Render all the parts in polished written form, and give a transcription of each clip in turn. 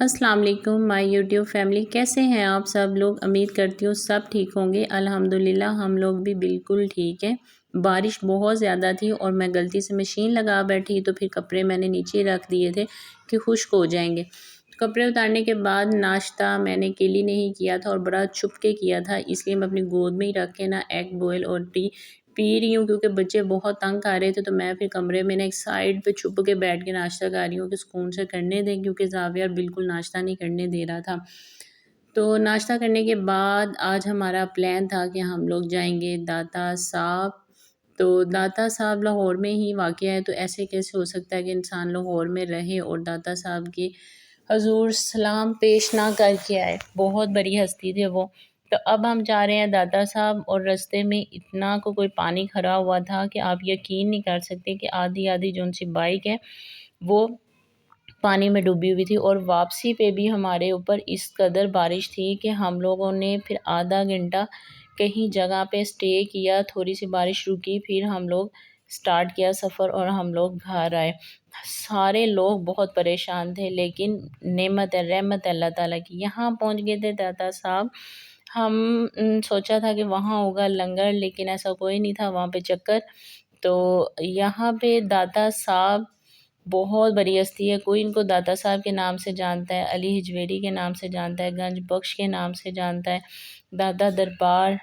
अस्सलाम वालेकुम my YouTube family. कैसे हैं आप सब लोग? उम्मीद करती हूँ सब ठीक होंगे। अल्हम्दुलिल्लाह हम लोग भी बिल्कुल ठीक हैं। बारिश बहुत ज़्यादा थी और मैं गलती से मशीन लगा बैठी तो फिर कपड़े मैंने नीचे रख दिए थे कि खुश्क हो जाएंगे। कपड़े उतारने के बाद नाश्ता मैंने अकेली नहीं किया था और बड़ा छुप के किया था, इसलिए मैं अपनी गोद में ही रख के ना एग बॉयल और टी पी रही हूँ क्योंकि बच्चे बहुत तंग आ रहे थे। तो मैं फिर कमरे में ना एक साइड पे छुप के बैठ के नाश्ता कर रही हूँ कि सुकून से करने दें, क्योंकि ज़ाविया बिल्कुल नाश्ता नहीं करने दे रहा था। तो नाश्ता करने के बाद आज हमारा प्लान था कि हम लोग जाएंगे दाता साहब। तो दाता साहब लाहौर में ही वाक़या है, तो ऐसे कैसे हो सकता है कि इंसान लाहौर में रहे और दाता साहब के हजूर सलाम पेश ना करके आए। बहुत बड़ी हस्ती थे वो। तो अब हम जा रहे हैं दाता साहब और रास्ते में इतना कोई पानी खड़ा हुआ था कि आप यकीन नहीं कर सकते कि आधी आधी जो उनसी बाइक है वो पानी में डूबी हुई थी। और वापसी पे भी हमारे ऊपर इस कदर बारिश थी कि हम लोगों ने फिर आधा घंटा कहीं जगह पे स्टे किया, थोड़ी सी बारिश रुकी, फिर हम लोग स्टार्ट किया सफ़र और हम लोग घर आए। सारे लोग बहुत परेशान थे, लेकिन नेमत है रहमत है अल्लाह ताला की। यहाँ पहुँच गए थे दाता साहब। हम सोचा था कि वहाँ होगा लंगर, लेकिन ऐसा कोई नहीं था वहाँ पे चक्कर। तो यहाँ पे दाता साहब बहुत बड़ी हस्ती है। कोई इनको दाता साहब के नाम से जानता है, अली हिजवेरी के नाम से जानता है, गंज बख्श के नाम से जानता है। दादा दरबार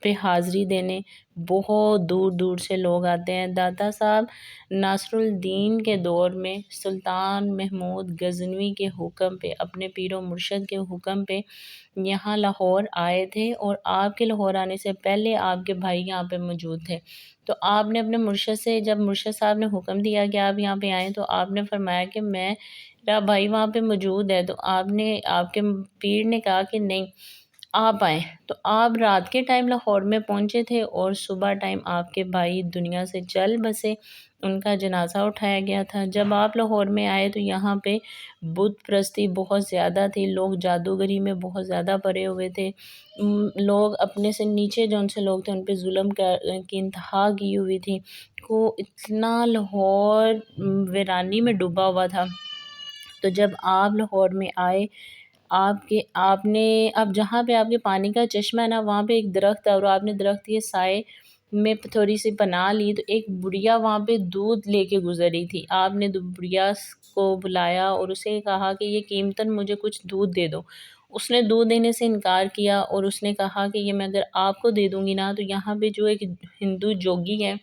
पे हाज़िरी देने बहुत दूर दूर से लोग आते हैं। दाता साहब नासरुद्दीन के दौर में सुल्तान महमूद गजनवी के हुक्म पे, अपने पीरो मुर्शद के हुक्म पे यहाँ लाहौर आए थे। और आपके लाहौर आने से पहले आपके भाई यहाँ पे मौजूद थे। तो आपने अपने मुर्शद से, जब मुर्शद साहब ने हुक्म दिया कि आप यहाँ पे आएँ, तो आपने फरमाया कि मेरा भाई वहाँ पे मौजूद है। तो आपके पीर ने कहा कि नहीं, आप आएँ। तो आप रात के टाइम लाहौर में पहुँचे थे और सुबह टाइम आपके भाई दुनिया से चल बसे, उनका जनाज़ा उठाया गया था। जब आप लाहौर में आए तो यहाँ पे बुत परस्ती बहुत ज़्यादा थी, लोग जादूगरी में बहुत ज़्यादा पड़े हुए थे। लोग अपने से नीचे जो उनसे लोग थे उन पे जुल्म की इंतहा की हुई थी। को इतना लाहौर वीरानी में डूबा हुआ था। तो जब आप लाहौर में आए, आपने अब जहाँ पे आपके पानी का चश्मा है ना, वहाँ पे एक दरख्त है और आपने दरख्त के साए में थोड़ी सी पनाह ली। तो एक बुढ़िया वहाँ पे दूध लेके गुजर रही थी। आपने बुढ़िया को बुलाया और उसे कहा कि ये कीमतन मुझे कुछ दूध दे दो। उसने दूध देने से इनकार किया और उसने कहा कि ये मैं अगर आपको दे दूंगी ना, तो यहाँ पे जो एक हिंदू जोगी है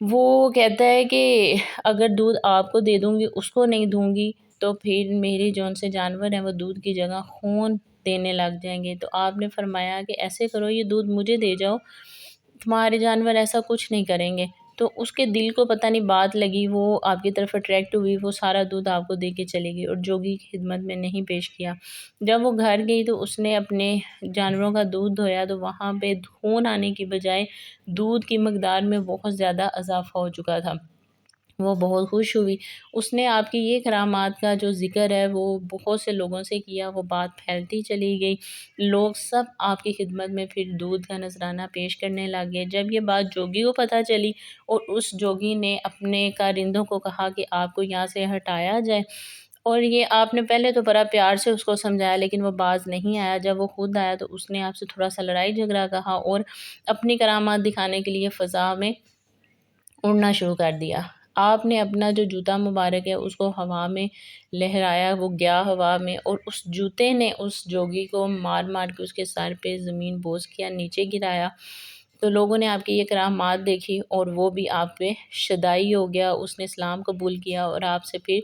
वो कहता है कि अगर दूध आपको दे दूँगी, उसको नहीं दूँगी, तो फिर मेरे जौन से जानवर हैं वो दूध की जगह खून देने लग जाएँगे। तो आपने फरमाया कि ऐसे करो, ये दूध मुझे दे जाओ, तुम्हारे जानवर ऐसा कुछ नहीं करेंगे। तो उसके दिल को पता नहीं बात लगी, वो आपकी तरफ अट्रैक्ट हुई, वो सारा दूध आपको दे के चली गई और जोगी की खिदमत में नहीं पेश किया। जब वो घर गई तो उसने अपने जानवरों का दूध धोया, तो वहाँ पे खून आने की बजाय दूध की मकदार में बहुत ज़्यादा इजाफ़ा हो चुका था। वो बहुत खुश हुई। उसने आपकी ये करामात का जो ज़िक्र है वो बहुत से लोगों से किया, वो बात फैलती चली गई। लोग सब आपकी खिदमत में फिर दूध का नज़राना पेश करने लग गए। जब ये बात जोगी को पता चली और उस जोगी ने अपने कारिंदों को कहा कि आपको यहाँ से हटाया जाए, और ये आपने पहले तो बड़ा प्यार से उसको समझाया, लेकिन वो बाज़ नहीं आया। जब वो खुद आया तो उसने आपसे थोड़ा-सा लड़ाई झगड़ा कहा और अपनी करामात दिखाने के लिए फ़ज़ा में उड़ना शुरू कर दिया। आपने अपना जो जूता मुबारक है उसको हवा में लहराया, वो गया हवा में और उस जूते ने उस जोगी को मार-मार के उसके सर पे ज़मीन बोस किया, नीचे गिराया। तो लोगों ने आपकी ये करामात देखी और वो भी आप पे शदाई हो गया। उसने इस्लाम कबूल किया और आपसे फिर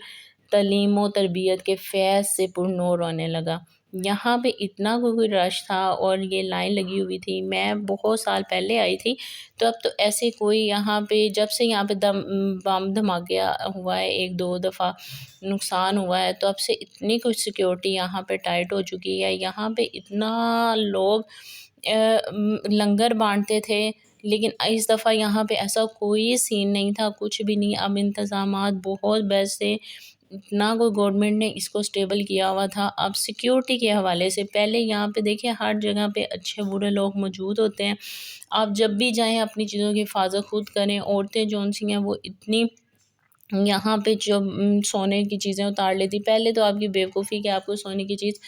तलीम व तरबियत के फैज़ से पुरनूर होने लगा। यहाँ पे इतना कोई रश था और ये लाइन लगी हुई थी। मैं बहुत साल पहले आई थी, तो अब तो ऐसे कोई यहाँ पे, जब से यहाँ पे बम धमाका हुआ है, 1-2 दफ़ा नुकसान हुआ है, तो अब से इतनी कुछ सिक्योरिटी यहाँ पे टाइट हो चुकी है। यहाँ पे इतना लोग लंगर बाँटते थे, लेकिन इस दफ़ा यहाँ पे ऐसा कोई सीन नहीं था, कुछ भी नहीं। अब इंतज़ामात बहुत बेस्ट थे, इतना कोई गवर्नमेंट ने इसको स्टेबल किया हुआ था। अब सिक्योरिटी के हवाले से, पहले यहाँ पे देखिए हर जगह पे अच्छे बुरे लोग मौजूद होते हैं। आप जब भी जाएँ अपनी चीज़ों की हिफाज़त खुद करें। औरतें जौन सी हैं वो इतनी یہاں پہ جو سونے کی چیزیں اتار لیتی. پہلے تو آپ کی بیوقوفی کہ آپ کو سونے کی چیز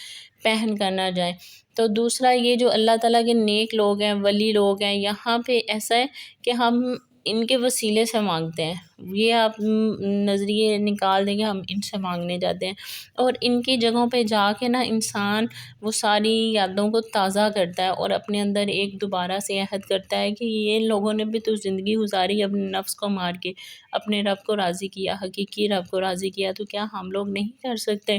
پہن کر نہ جائیں. تو دوسرا یہ جو اللہ تعالیٰ کے نیک لوگ ہیں، ولی لوگ ہیں، یہاں پہ ایسا ہے کہ ہم ان کے وسیلے سے مانگتے ہیں. یہ آپ نظریے نکال دیں کہ ہم ان سے مانگنے جاتے ہیں، اور ان کی جگہوں پہ جا کے نا انسان وہ ساری یادوں کو تازہ کرتا ہے اور اپنے اندر ایک دوبارہ سے عہد کرتا ہے کہ یہ لوگوں نے بھی تو زندگی گزاری اپنے نفس کو مار کے، اپنے رب کو راضی کیا، حقیقی رب کو راضی کیا. تو کیا ہم لوگ نہیں کر سکتے؟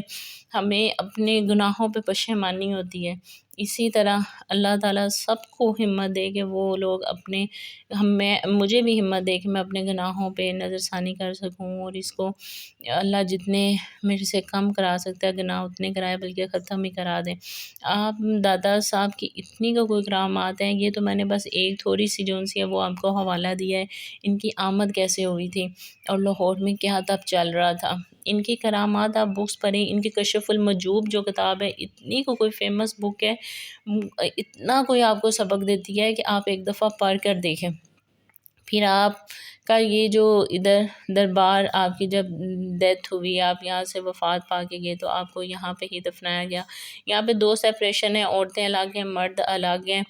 ہمیں اپنے گناہوں پہ پشیمانی ہوتی ہے. اسی طرح اللہ تعالیٰ سب کو ہمت دے کہ وہ لوگ اپنے مجھے بھی ہمت دے کہ میں اپنے گناہوں پہ نظر ثانی کر سکوں، اور اس کو اللہ جتنے میرے سے کم کرا سکتا ہے گناہ اتنے کرائے، بلکہ ختم ہی کرا دیں. آپ دادا صاحب کی اتنی کا کوئی کرامات ہیں، یہ تو میں نے بس ایک تھوڑی سی جو سی ہے وہ آپ کو حوالہ دیا ہے. ان کی آمد کیسے ہوئی تھی اور لاہور میں کیا تب چل رہا تھا. ان کی کرامات آپ بکس پڑھیں. ان کی کشف المجوب جو کتاب ہے، اتنی کو کوئی فیمس بک ہے، اتنا کوئی آپ کو سبق دیتی ہے کہ آپ ایک دفعہ پڑھ کر دیکھیں. پھر آپ کا یہ جو ادھر دربار آپ کی جب ڈیتھ ہوئی، آپ یہاں سے وفات پا کے گئے، تو آپ کو یہاں پہ ہی دفنایا گیا. یہاں پہ 2 سیپریشن ہیں، عورتیں الگ ہیں، مرد الگ ہیں،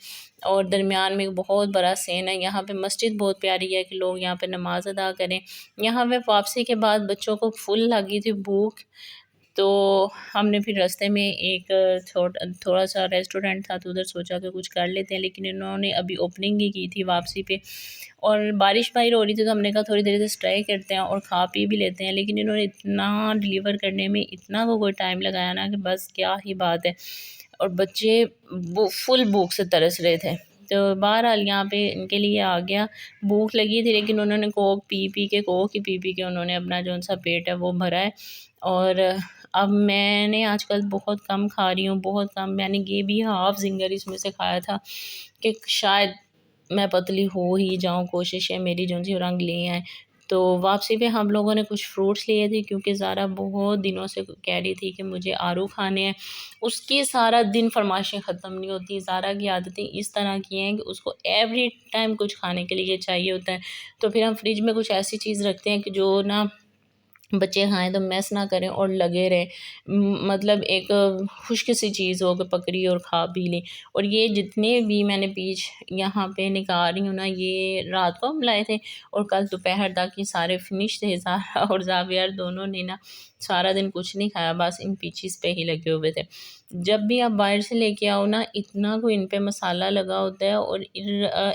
اور درمیان میں ایک بہت بڑا سین ہے. یہاں پہ مسجد بہت پیاری ہے کہ لوگ یہاں پہ نماز ادا کریں. یہاں پہ واپسی کے بعد بچوں کو فل لگی تھی بھوک، تو ہم نے پھر راستے میں ایک تھوڑا سا ریسٹورینٹ تھا، تو ادھر سوچا کہ کچھ کر لیتے ہیں، لیکن انہوں نے ابھی اوپننگ ہی کی تھی واپسی پہ، اور بارش باہر ہو رہی تھی، تو ہم نے کہا تھوڑی دیر سے اسٹے کرتے ہیں اور کھا پی بھی لیتے ہیں. لیکن انہوں نے اتنا ڈیلیور کرنے میں اتنا کوئی ٹائم لگایا نا کہ بس کیا ہی بات ہے، اور بچے فل بھوک سے ترس رہے تھے. تو بہرحال یہاں پہ ان کے لیے آ گیا. بھوک لگی تھی لیکن انہوں نے کوک پی کے انہوں نے اپنا جو سا پیٹ ہے وہ بھرا ہے. اور اب میں نے آج کل بہت کم کھا رہی ہوں، بہت کم، یعنی یہ بھی ہاف زنگر اس میں سے کھایا تھا کہ شاید میں پتلی ہو ہی جاؤں، کوشش ہے میری جو سی رنگ لے آئے. تو واپسی پہ ہم لوگوں نے کچھ فروٹس لیے تھے، کیونکہ زارا بہت دنوں سے کہہ رہی تھی کہ مجھے آڑو کھانے ہیں. اس کی سارا دن فرمائشیں ختم نہیں ہوتی. زارا کی عادتیں اس طرح کی ہیں کہ اس کو ایوری ٹائم کچھ کھانے کے لیے چاہیے ہوتا ہے. تو پھر ہم فریج میں کچھ ایسی چیز رکھتے ہیں کہ جو نا بچے کھائیں تو میس نہ کریں اور لگے رہیں، مطلب ایک خشک سی چیز ہو کہ پکڑی اور کھا پی لیں. اور یہ جتنے بھی میں نے پیچ یہاں پہ نکال رہی ہوں نا، یہ رات کو ہم لائے تھے اور کل دوپہر تک یہ سارے فنش تھے. زارا اور زاویار دونوں نے نا سارا دن کچھ نہیں کھایا، بس ان پیچز پہ ہی لگے ہوئے تھے. جب بھی آپ باہر سے لے کے آؤ نا، اتنا کوئی ان پہ مسالہ لگا ہوتا ہے، اور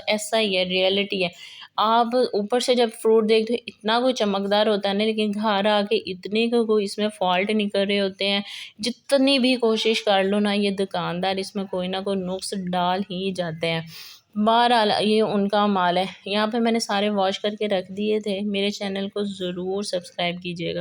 ایسا ہی ہے، ریئلٹی ہے. آپ اوپر سے جب فروٹ دیکھتے ہو اتنا کوئی چمکدار ہوتا ہے نا، لیکن گھر آ کے اتنے کو کوئی اس میں فالٹ نہیں کر رہے ہوتے ہیں. جتنی بھی کوشش کر لو نا، یہ دکاندار اس میں کوئی نہ کوئی نقص ڈال ہی جاتے ہیں. بہرحال یہ ان کا مال ہے. یہاں پہ میں نے سارے واش کر کے رکھ دیے تھے. میرے چینل کو ضرور سبسکرائب کیجیے گا.